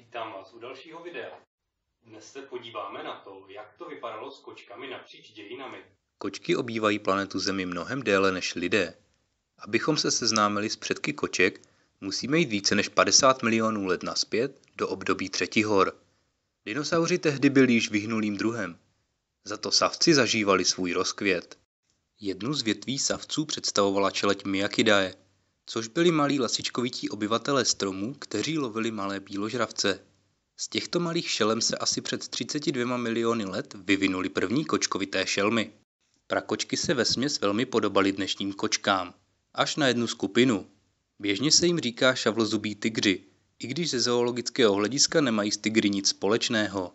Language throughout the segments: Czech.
Vítám vás u dalšího videa. Dnes se podíváme na to, jak to vypadalo s kočkami napříč dějinami. Kočky obývají planetu Zemi mnohem déle než lidé. Abychom se seznámili s předky koček, musíme jít více než 50 milionů let nazpět do období třetihor. Dinosauři tehdy byli již vyhnulým druhem. Za to savci zažívali svůj rozkvět. Jednu z větví savců představovala čeleď Myacidae, což byli malí lasičkovití obyvatelé stromů, kteří lovili malé býložravce. Z těchto malých šelem se asi před 32 miliony let vyvinuly první kočkovité šelmy. Prakočky se vesměs velmi podobaly dnešním kočkám, až na jednu skupinu. Běžně se jim říká šavlozubí tygři, i když ze zoologického hlediska nemají s tygry nic společného.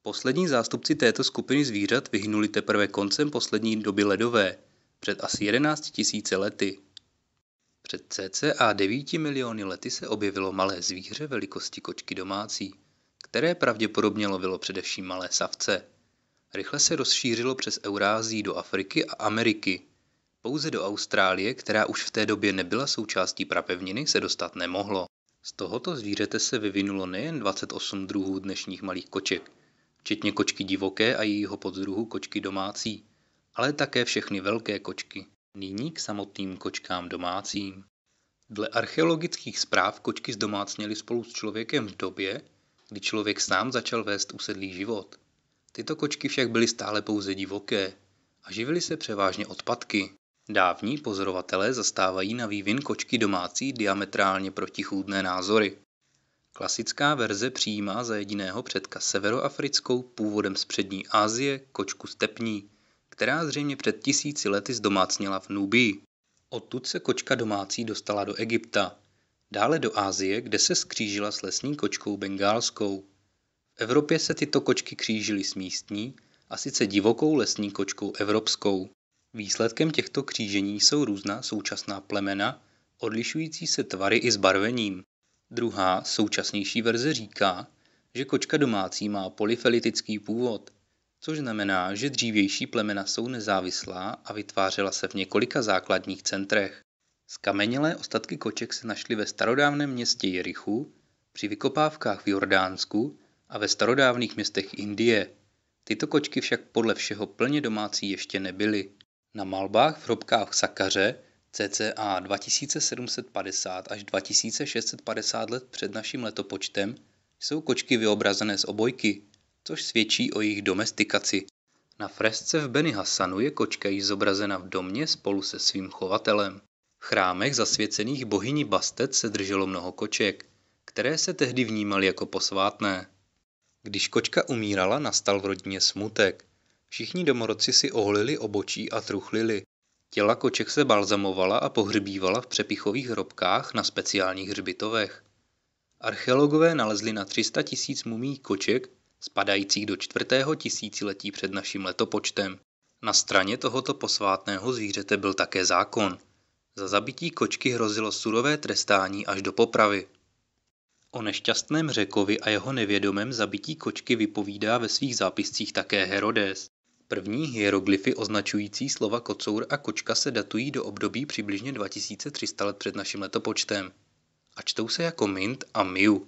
Poslední zástupci této skupiny zvířat vyhynuli teprve koncem poslední doby ledové, před asi 11 000 lety. Před cca 9 miliony lety se objevilo malé zvíře velikosti kočky domácí, které pravděpodobně lovilo především malé savce. Rychle se rozšířilo přes Eurázii do Afriky a Ameriky. Pouze do Austrálie, která už v té době nebyla součástí prapevniny, se dostat nemohlo. Z tohoto zvířete se vyvinulo nejen 28 druhů dnešních malých koček, včetně kočky divoké a jejího poddruhu kočky domácí, ale také všechny velké kočky. Nyní k samotným kočkám domácím. Dle archeologických zpráv kočky zdomácněly spolu s člověkem v době, kdy člověk sám začal vést usedlý život. Tyto kočky však byly stále pouze divoké a živily se převážně odpadky. Dávní pozorovatelé zastávají na vývin kočky domácí diametrálně protichůdné názory. Klasická verze přijímá za jediného předka severoafrickou původem z přední Asie kočku stepní, která zřejmě před 1000 lety zdomácněla v Nubii. Odtud se kočka domácí dostala do Egypta, dále do Asie, kde se skřížila s lesní kočkou bengálskou. V Evropě se tyto kočky křížily s místní, a sice divokou lesní kočkou evropskou. Výsledkem těchto křížení jsou různá současná plemena, odlišující se tvary i zbarvením. Druhá, současnější verze říká, že kočka domácí má polyfiletický původ, což znamená, že dřívější plemena jsou nezávislá a vytvářela se v několika základních centrech. Zkamenělé ostatky koček se našly ve starodávném městě Jerichu, při vykopávkách v Jordánsku a ve starodávných městech Indie. Tyto kočky však podle všeho plně domácí ještě nebyly. Na malbách v hrobkách v Sakaře cca 2750 až 2650 let před naším letopočtem jsou kočky vyobrazené z obojky, což svědčí o jejich domestikaci. Na fresce v Beni Hassanu je kočka již zobrazena v domě spolu se svým chovatelem. V chrámech zasvěcených bohyni Bastet se drželo mnoho koček, které se tehdy vnímaly jako posvátné. Když kočka umírala, nastal v rodině smutek. Všichni domorodci si oholili obočí a truchlili. Těla koček se balzamovala a pohřbívala v přepichových hrobkách na speciálních hřbitovech. Archeologové nalezli na 300 000 mumí koček, spadajících do 4. tisíciletí před naším letopočtem. Na straně tohoto posvátného zvířete byl také zákon. Za zabití kočky hrozilo surové trestání až do popravy. O nešťastném Řekovi a jeho nevědomém zabití kočky vypovídá ve svých zápiscích také Herodes. První hieroglyfy označující slova kocour a kočka se datují do období přibližně 2300 let před naším letopočtem a čtou se jako mint a miu.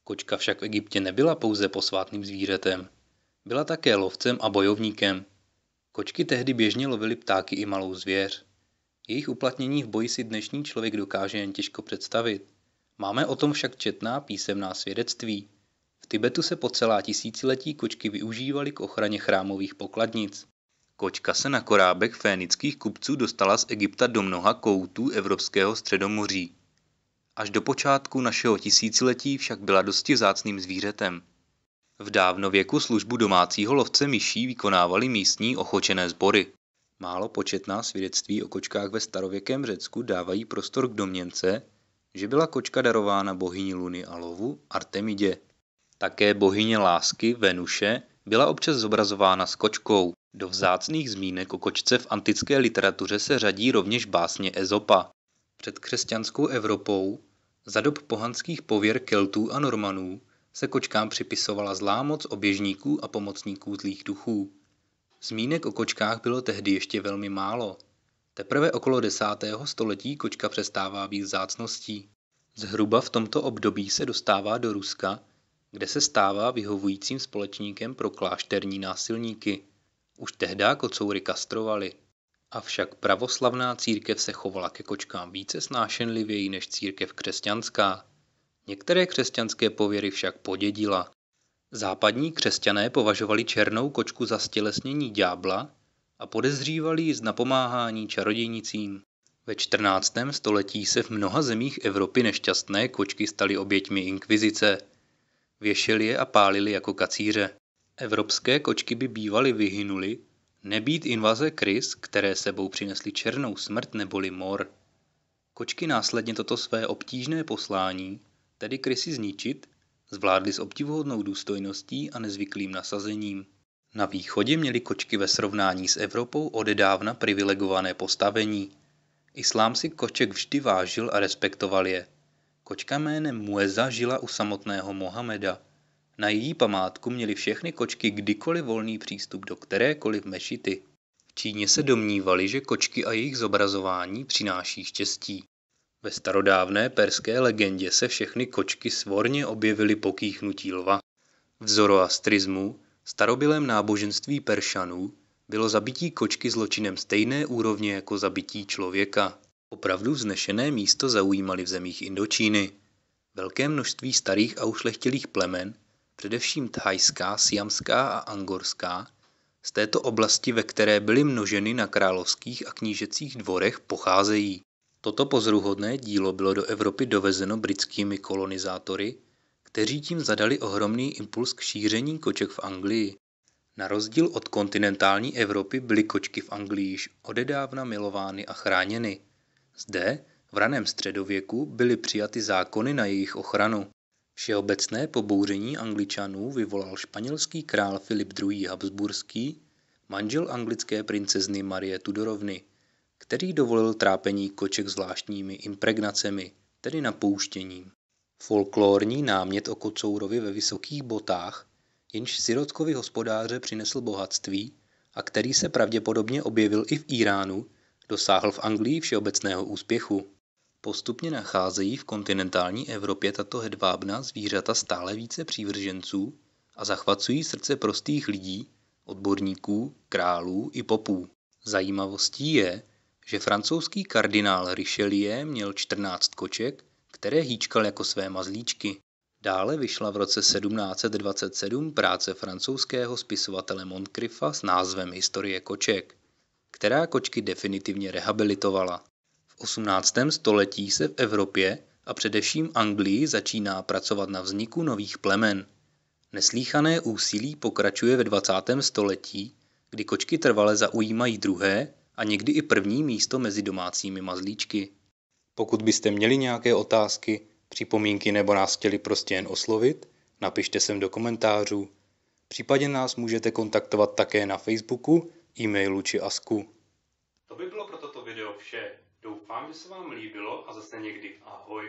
Kočka však v Egyptě nebyla pouze posvátným zvířetem. Byla také lovcem a bojovníkem. Kočky tehdy běžně lovily ptáky i malou zvěř. Jejich uplatnění v boji si dnešní člověk dokáže jen těžko představit. Máme o tom však četná písemná svědectví. V Tibetu se po celá tisíciletí kočky využívaly k ochraně chrámových pokladnic. Kočka se na korábech fénických kupců dostala z Egypta do mnoha koutů evropského středomoří. Až do počátku našeho tisíciletí však byla dosti vzácným zvířetem. V dávnověku službu domácího lovce myší vykonávaly místní ochočené sbory. Málo početná svědectví o kočkách ve starověkém Řecku dávají prostor k domněnce, že byla kočka darována bohyni luny a lovu Artemidě. Také bohyně lásky Venuše byla občas zobrazována s kočkou. Do vzácných zmínek o kočce v antické literatuře se řadí rovněž básně Ezopa. Před křesťanskou Evropou, za dob pohanských pověr Keltů a Normanů, se kočkám připisovala zlá moc oběžníků a pomocníků zlých duchů. Zmínek o kočkách bylo tehdy ještě velmi málo. Teprve okolo 10. století kočka přestává být vzácností. Zhruba v tomto období se dostává do Ruska kde se stává vyhovujícím společníkem pro klášterní násilníky. Už tehdy kocoury kastrovali. Avšak pravoslavná církev se chovala ke kočkám více snášenlivěji než církev křesťanská. Některé křesťanské pověry však podědila. Západní křesťané považovali černou kočku za stělesnění ďábla a podezřívali ji z napomáhání čarodějnicím. Ve 14. století se v mnoha zemích Evropy nešťastné kočky staly oběťmi inkvizice. Věšeli je a pálili jako kacíře. Evropské kočky by bývaly vyhynuly, nebýt invaze krys, které sebou přinesly černou smrt neboli mor. Kočky následně toto své obtížné poslání, tedy krysy zničit, zvládly s obdivuhodnou důstojností a nezvyklým nasazením. Na východě měly kočky ve srovnání s Evropou odedávna privilegované postavení. Islám si koček vždy vážil a respektoval je. Kočka jménem Mueza žila u samotného Mohameda. Na její památku měly všechny kočky kdykoliv volný přístup do kterékoliv mešity. V Číně se domnívali, že kočky a jejich zobrazování přináší štěstí. Ve starodávné perské legendě se všechny kočky svorně objevily po kýchnutí lva. V zoroastrismu, starobylém náboženství Peršanů, bylo zabití kočky zločinem stejné úrovně jako zabití člověka. Opravdu vznešené místo zaujímaly v zemích Indočíny. Velké množství starých a ušlechtilých plemen, především thajská, siamská a angorská, z této oblasti, ve které byly množeny na královských a knížecích dvorech, pocházejí. Toto pozoruhodné dílo bylo do Evropy dovezeno britskými kolonizátory, kteří tím zadali ohromný impuls k šíření koček v Anglii. Na rozdíl od kontinentální Evropy byly kočky v Anglii již odedávna milovány a chráněny. Zde, v raném středověku, byly přijaty zákony na jejich ochranu. Všeobecné pobouření Angličanů vyvolal španělský král Filip II. Habsburský, manžel anglické princezny Marie Tudorovny, který dovolil trápení koček zvláštními impregnacemi, tedy napouštěním. Folklórní námět o kocourovi ve vysokých botách, jenž sirotkovi hospodáře přinesl bohatství a který se pravděpodobně objevil i v Íránu, dosáhl v Anglii všeobecného úspěchu. Postupně nacházejí v kontinentální Evropě tato hedvábná zvířata stále více přívrženců a zachvacují srdce prostých lidí, odborníků, králů i popů. Zajímavostí je, že francouzský kardinál Richelieu měl 14 koček, které hýčkal jako své mazlíčky. Dále vyšla v roce 1727 práce francouzského spisovatele Moncrieffa s názvem Historie koček, která kočky definitivně rehabilitovala. V 18. století se v Evropě a především Anglii začíná pracovat na vzniku nových plemen. Neslýchané úsilí pokračuje ve 20. století, kdy kočky trvale zaujímají druhé a někdy i první místo mezi domácími mazlíčky. Pokud byste měli nějaké otázky, připomínky nebo nás chtěli prostě jen oslovit, napište sem do komentářů. Případně nás můžete kontaktovat také na Facebooku, e-mailu či asku. To by bylo pro toto video vše. Doufám, že se vám líbilo a zase někdy ahoj.